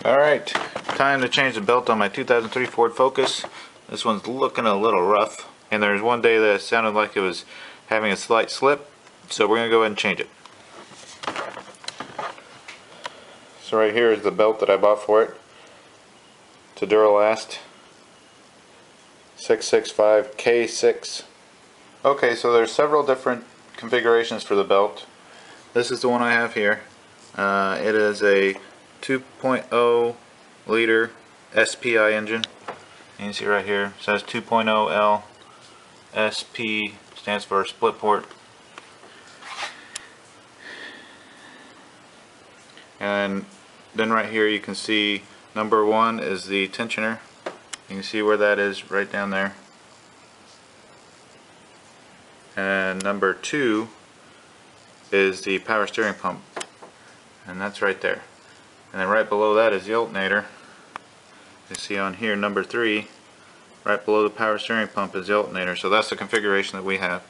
Alright, time to change the belt on my 2003 Ford Focus. This one's looking a little rough, and there's one day that it sounded like it was having a slight slip, so we're going to go ahead and change it. So right here is the belt that I bought for it. It's a 2.0L 665K6. Okay, so there's several different configurations for the belt. This is the one I have here. It is a 2.0 liter SPI engine. You can see right here it says 2.0L SP, stands for split port. And then right here you can see number 1 is the tensioner. You can see where that is right down there. And number 2 is the power steering pump, and that's right there. And then right below that is the alternator. You see on here number 3, right below the power steering pump is the alternator. So that's the configuration that we have.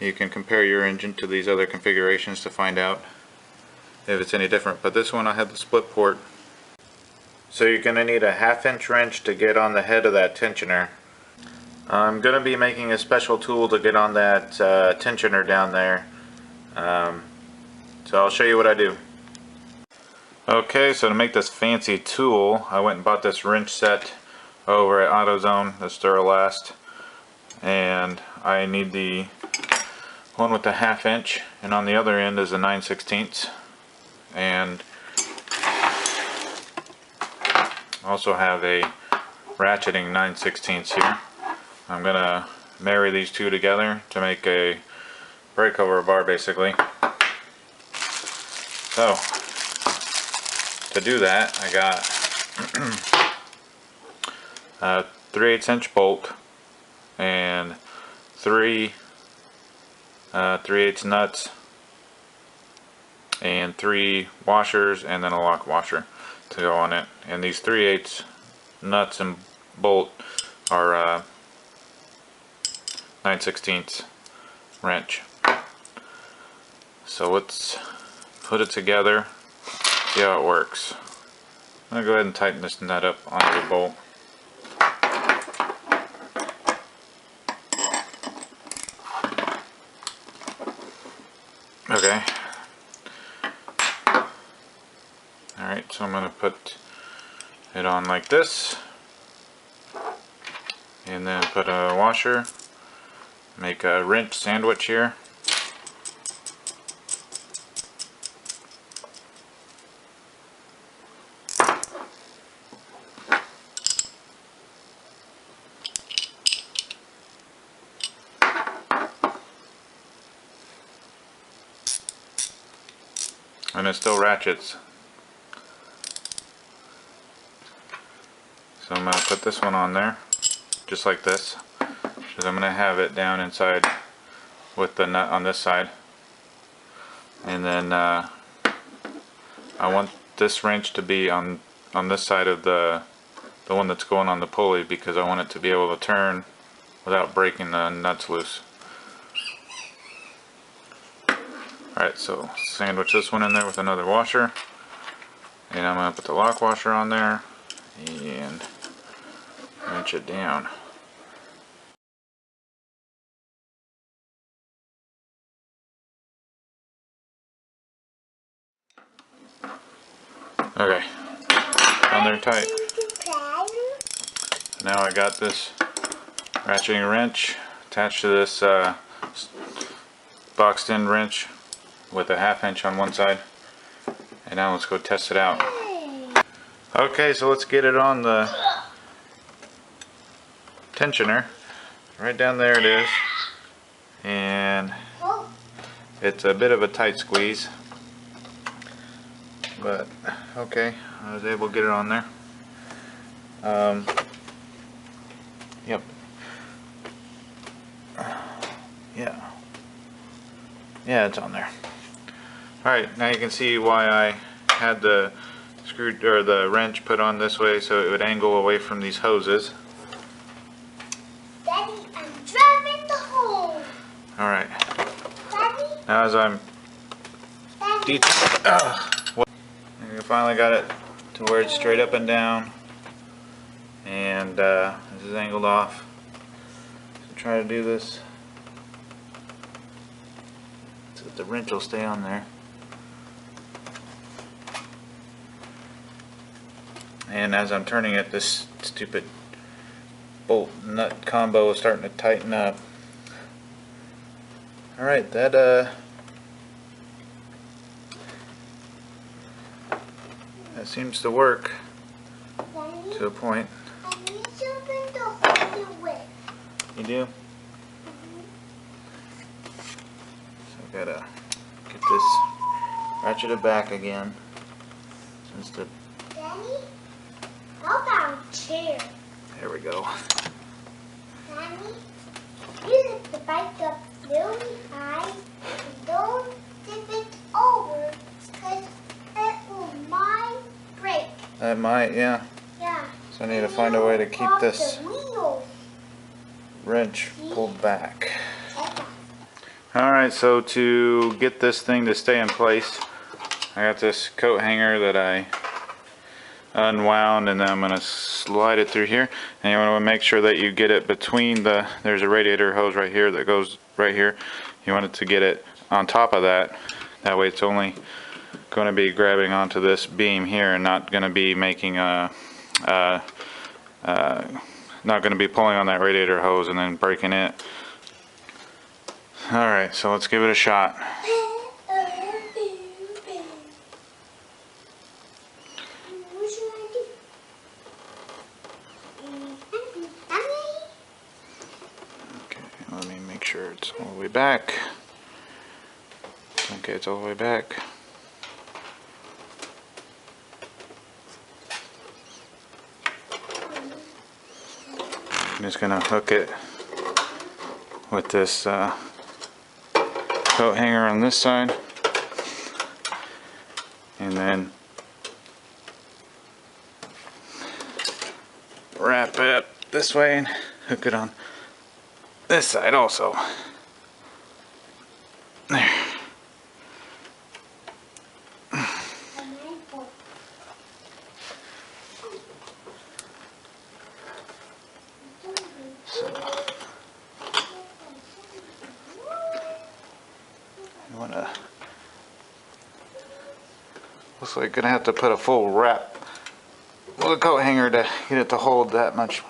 You can compare your engine to these other configurations to find out if it's any different. But this one I have the split port. So you're going to need a 1/2" wrench to get on the head of that tensioner. I'm going to be making a special tool to get on that tensioner down there. So I'll show you what I do. Okay, so to make this fancy tool, I went and bought this wrench set over at AutoZone, this 2.0L, and I need the one with the 1/2", and on the other end is a 9/16, and also have a ratcheting 9/16 here. I'm gonna marry these two together to make a breakover bar, basically. So to do that, I got a 3/8" bolt and 3 3/8 nuts and 3 washers, and then a lock washer to go on it. And these 3/8 nuts and bolt are 9/16 wrench. So let's put it together, see how it works. I'm going to go ahead and tighten this nut up onto the bolt. Okay. Alright, so I'm going to put it on like this, and then put a washer, make a wrench sandwich here. And it still ratchets. So I'm going to put this one on there, just like this, because I'm going to have it down inside with the nut on this side. And then I want this wrench to be on this side of the one that's going on the pulley, because I want it to be able to turn without breaking the nuts loose. Alright, so sandwich this one in there with another washer, and I'm going to put the lock washer on there and wrench it down. Okay, on there tight. Now I got this ratcheting wrench attached to this boxed in wrench with a 1/2" on one side, and now let's go test it out. Okay, so let's get it on the tensioner. Right down there it is, and it's a bit of a tight squeeze, but okay, I was able to get it on there. Yep. Yeah, it's on there. Alright, now you can see why I had the the wrench put on this way, so it would angle away from these hoses. Daddy, I'm driving the hole. Alright. Daddy? Now as I'm Daddy? I finally got it to where it's straight up and down, and this is angled off. So try to do this so that the wrench will stay on there. And as I'm turning it, this stupid bolt nut combo is starting to tighten up. Alright, that seems to work to a point. I need something to hold it with. You do? So I've gotta get this ratcheted back again. Since the Daddy, how about a chair? there we go. Daddy, you lift the bike up really high and don't tip it over because it will might break. That might, yeah. Yeah. So I need to find a way to keep this The wheels. wrench pulled back. Alright, so to get this thing to stay in place, I got this coat hanger that I unwound, and then I'm going to slide it through here. And you want to make sure that you get it between there's a radiator hose right here that goes right here. You want it to get it on top of that. That way it's only going to be grabbing onto this beam here and not going to be making not going to be pulling on that radiator hose and then breaking it. Alright, so let's give it a shot. Okay, let me make sure it's all the way back. Okay, it's all the way back. I'm just going to hook it with this coat hanger on this side, and then wrap it up this way and hook it on this side also. There. You wanna, looks like gonna have to put a full wrap with a coat hanger to get it to hold that much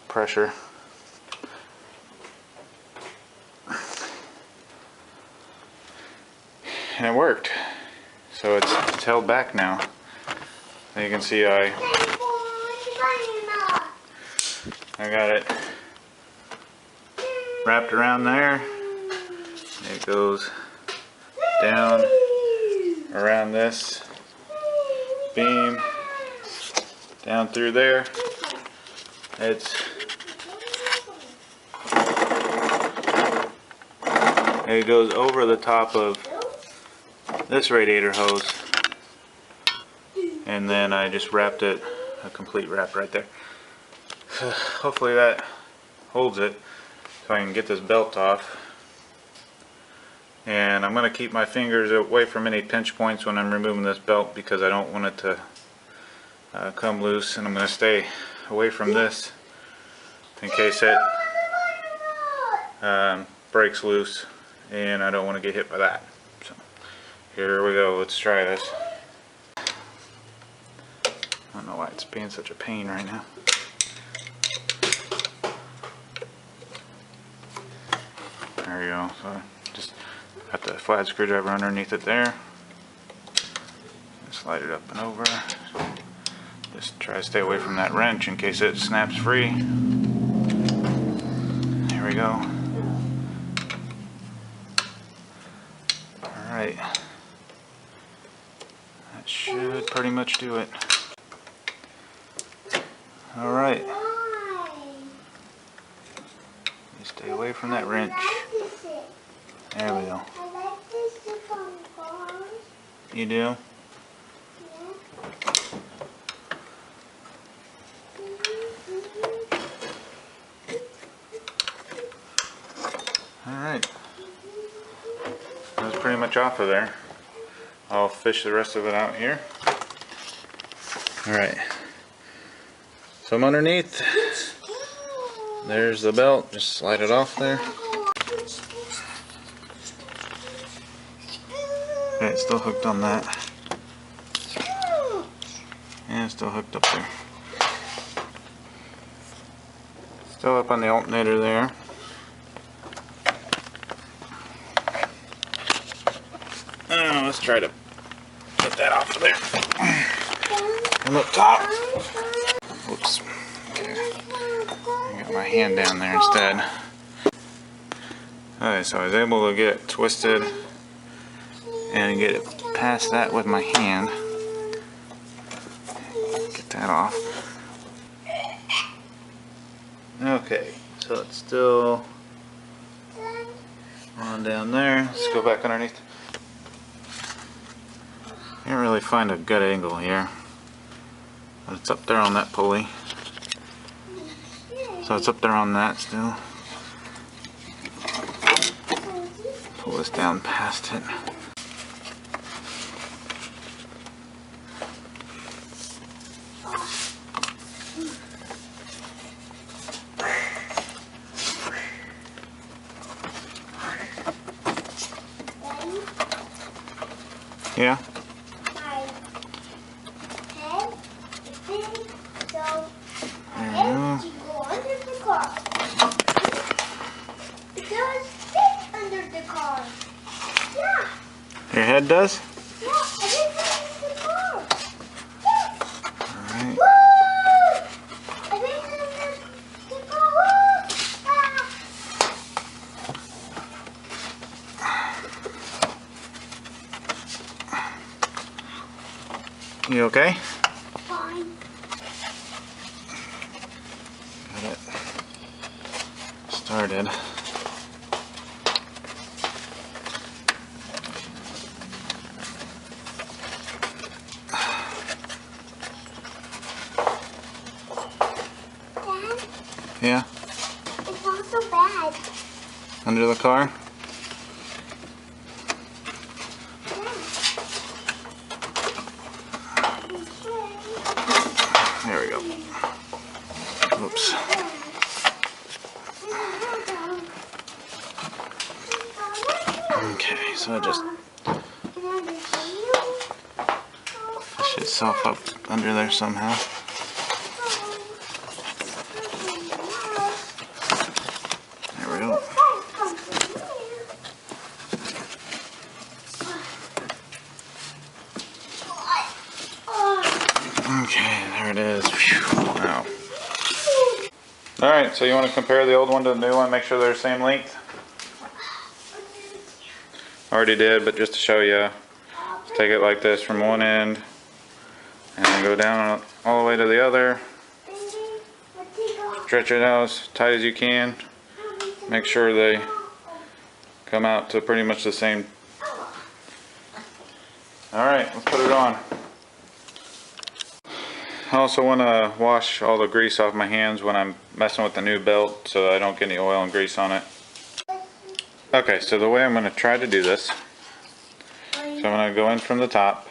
pressure. And it worked. So it's held back now. And you can see I got it wrapped around there. It goes down around this beam, down through there. It goes over the top of this radiator hose, and then I just wrapped it, a complete wrap right there. Hopefully that holds it so I can get this belt off. And I'm going to keep my fingers away from any pinch points when I'm removing this belt because I don't want it to come loose, and I'm going to stay away from this in case it breaks loose, and I don't want to get hit by that. So here we go, let's try this. I don't know why it's being such a pain right now. There you go. So just got the flat screwdriver underneath it there. Slide it up and over. Just try to stay away from that wrench in case it snaps free. There we go. Alright. That should pretty much do it. Alright. Stay away from that wrench. There we go. You do? Alright. That's pretty much off of there. I'll fish the rest of it out here. Alright. So I'm underneath. There's the belt. Just slide it off there. Okay, it's still hooked on that. And it's still hooked up there. Still up on the alternator there. Let's try to get that off of there. And up top. Oops. Okay. I got my hand down there instead. Alright, so I was able to get it twisted and get it past that with my hand. Get that off. Okay, so it's still on down there. Let's go back underneath. Can't really find a good angle here, but it's up there on that pulley. So it's up there on that still. Pull this down past it. Yeah? Your head does? Yeah, I think it's in the car. Alright. Woo! I think it's in the car. You okay? Fine. Got it started. Yeah? It's not so bad. Under the car? There we go. Oops. Okay, so just push itself up under there somehow. There we go. Okay, there it is. Wow. Alright, so you want to compare the old one to the new one, make sure they're the same length? Already did, but just to show you, take it like this from one end and then go down all the way to the other. Stretch it out as tight as you can. Make sure they come out to pretty much the same. Alright, let's put it on. I also want to wash all the grease off my hands when I'm messing with the new belt so that I don't get any oil and grease on it. Okay, so the way I'm going to try to do this, so I'm going to go in from the top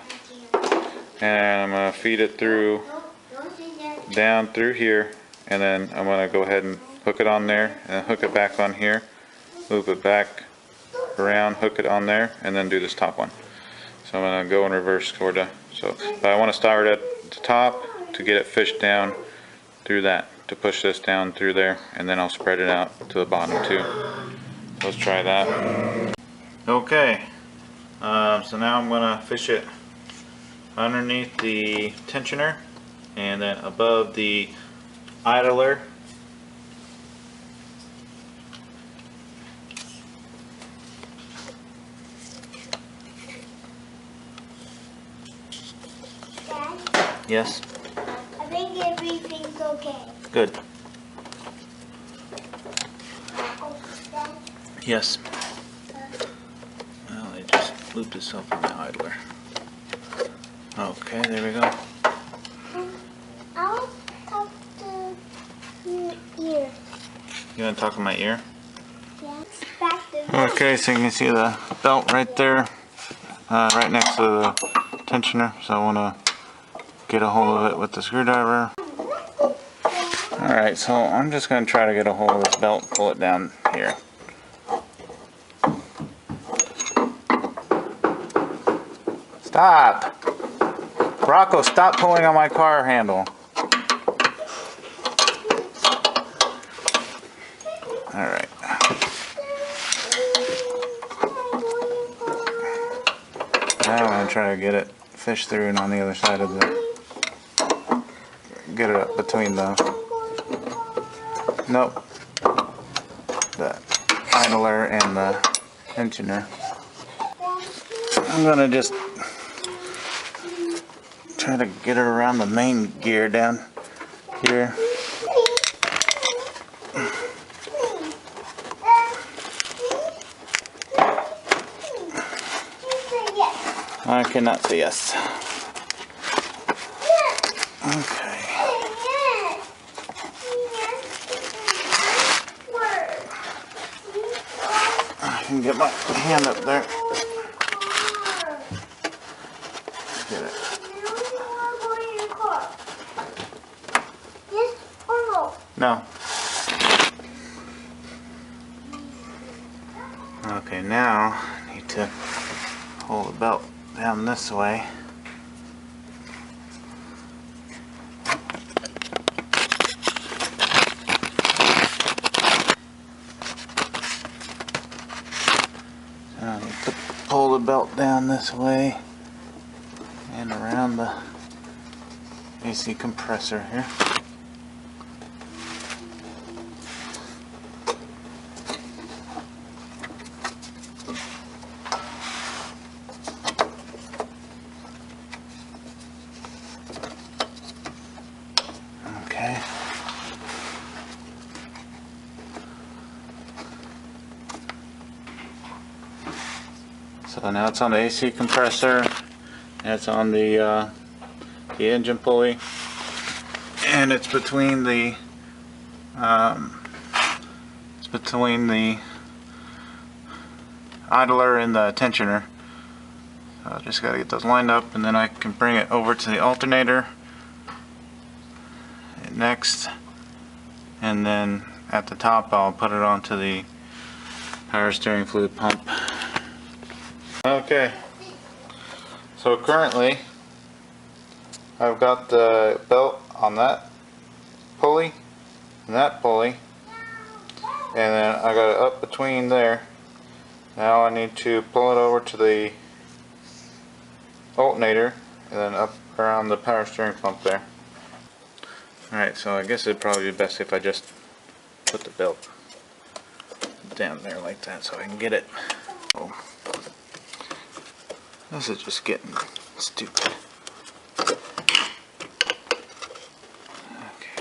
and I'm going to feed it through, down through here, and then I'm going to go ahead and hook it on there and hook it back on here, loop it back around, hook it on there, and then do this top one. So I'm going to go in reverse toward the, but I want to start at the top to get it fished down through that, to push this down through there, and then I'll spread it out to the bottom too. Let's try that. Okay, so now I'm going to fish it underneath the tensioner and then above the idler. Dad, Yes? I think everything's okay. Good. Yes. Well, it just looped itself on the idler. Okay, there we go. I'll talk to your ear. You want to talk in my ear? Yeah. Back to Okay, so you can see the belt right there, right next to the tensioner. So I want to get a hold of it with the screwdriver. Alright, so I'm just going to try to get a hold of this belt and pull it down here. Stop! Rocco, stop pulling on my car handle. Alright. Now I'm going to try to get it fish through and on the other side of the... Get it up between the... Nope. The idler and the tensioner. I'm going to just try to get her around the main gear down here. I cannot say yes. Okay. I can get my hand up there. Get it. No. Okay, now I need to hold the belt down this way. So I need to pull the belt down this way and around the AC compressor here. Okay. So now it's on the AC compressor, and it's on the engine pulley, and it's between the idler and the tensioner. So I just got to get those lined up, and then I can bring it over to the alternator next, and then at the top I'll put it onto the power steering fluid pump. Okay, so currently I've got the belt on that pulley and that pulley, and then I got it up between there. Now I need to pull it over to the alternator and then up around the power steering pump there. Alright, so I guess it'd probably be best if I just put the belt down there like that so I can get it. Oh. This is just getting stupid. Okay,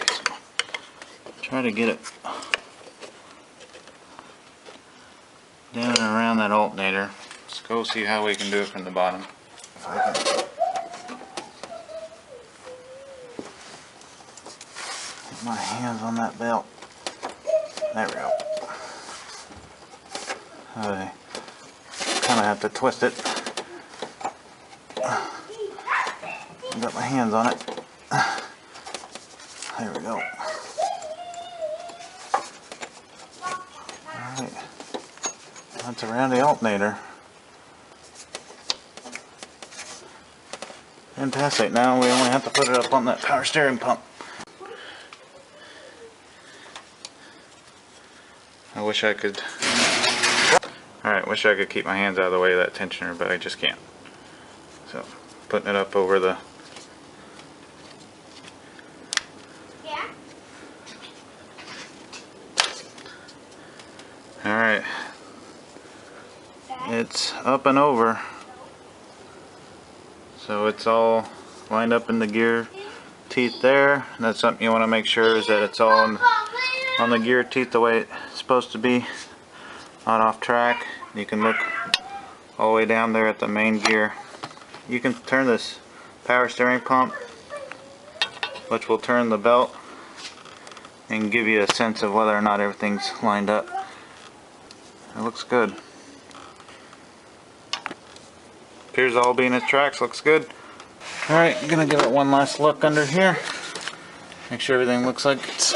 so try to get it down and around that alternator. Let's go see how we can do it from the bottom. If I can get my hands on that belt. There we go. I kind of have to twist it. Got my hands on it. There we go. Alright. That's around the alternator. Fantastic. Now we only have to put it up on that power steering pump. I wish I could. Alright, wish I could keep my hands out of the way of that tensioner, but I just can't. So, putting it up over the... Yeah. Alright. It's up and over. So it's all lined up in the gear teeth there. And that's something you want to make sure is that it's all on the gear teeth the way it's supposed to be. Not off track. You can look all the way down there at the main gear. You can turn this power steering pump, which will turn the belt and give you a sense of whether or not everything's lined up. It looks good. Appears to all be in its tracks. Looks good. Alright, I'm gonna give it one last look under here. Make sure everything looks like it's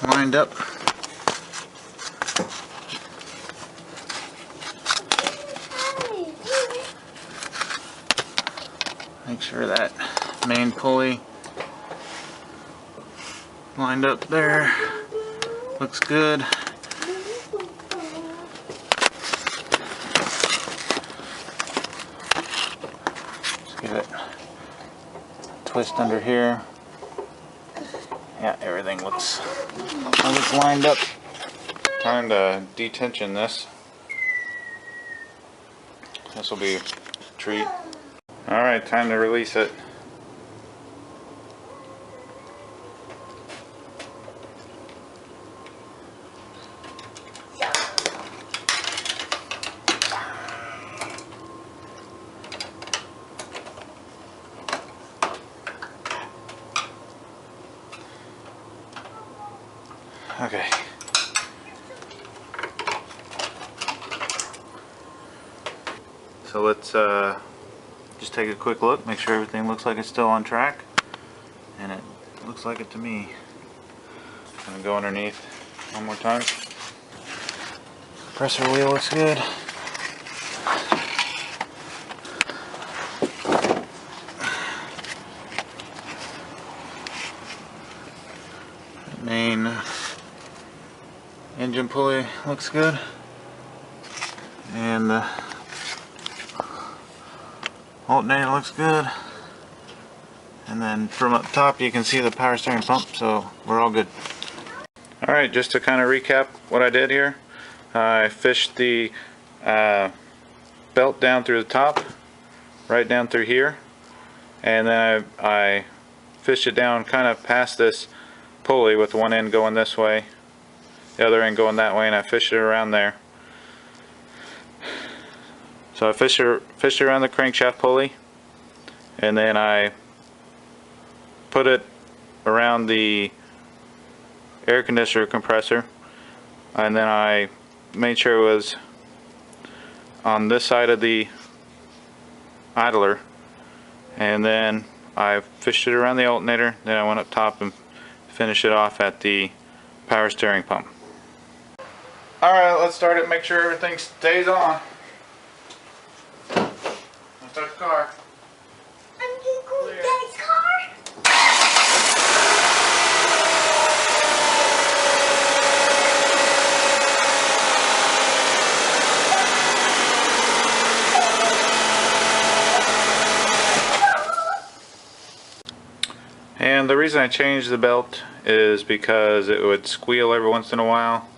lined up. Make sure that main pulley lined up there. Looks good. Just give it a twist under here. Yeah, everything looks like it's lined up. Time to detension this. This will be a treat. Alright, time to release it. Okay. So let's just take a quick look, make sure everything looks like it's still on track. And it looks like it to me. I'm going to go underneath one more time. Compressor wheel looks good. Main engine pulley looks good. And the alternator looks good. And then from up top you can see the power steering pump, so we're all good. Alright, just to kind of recap what I did here. I fished the belt down through the top, right down through here. And then I fished it down kind of past this pulley with one end going this way, the other end going that way, and I fished it around there. So I fished it around the crankshaft pulley, and then I put it around the air conditioner compressor, and then I made sure it was on this side of the idler, and then I fished it around the alternator, then I went up top and finished it off at the power steering pump. Alright, let's start it, make sure everything stays on. Let's start the car. I'm gonna go to Daddy's car. And the reason I changed the belt is because it would squeal every once in a while,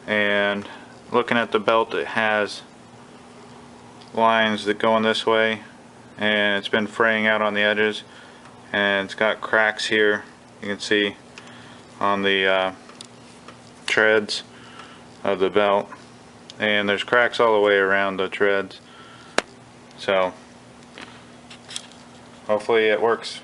and looking at the belt, it has lines that go in this way, and it's been fraying out on the edges, and it's got cracks here, you can see on the treads of the belt, and there's cracks all the way around the treads, so hopefully it works.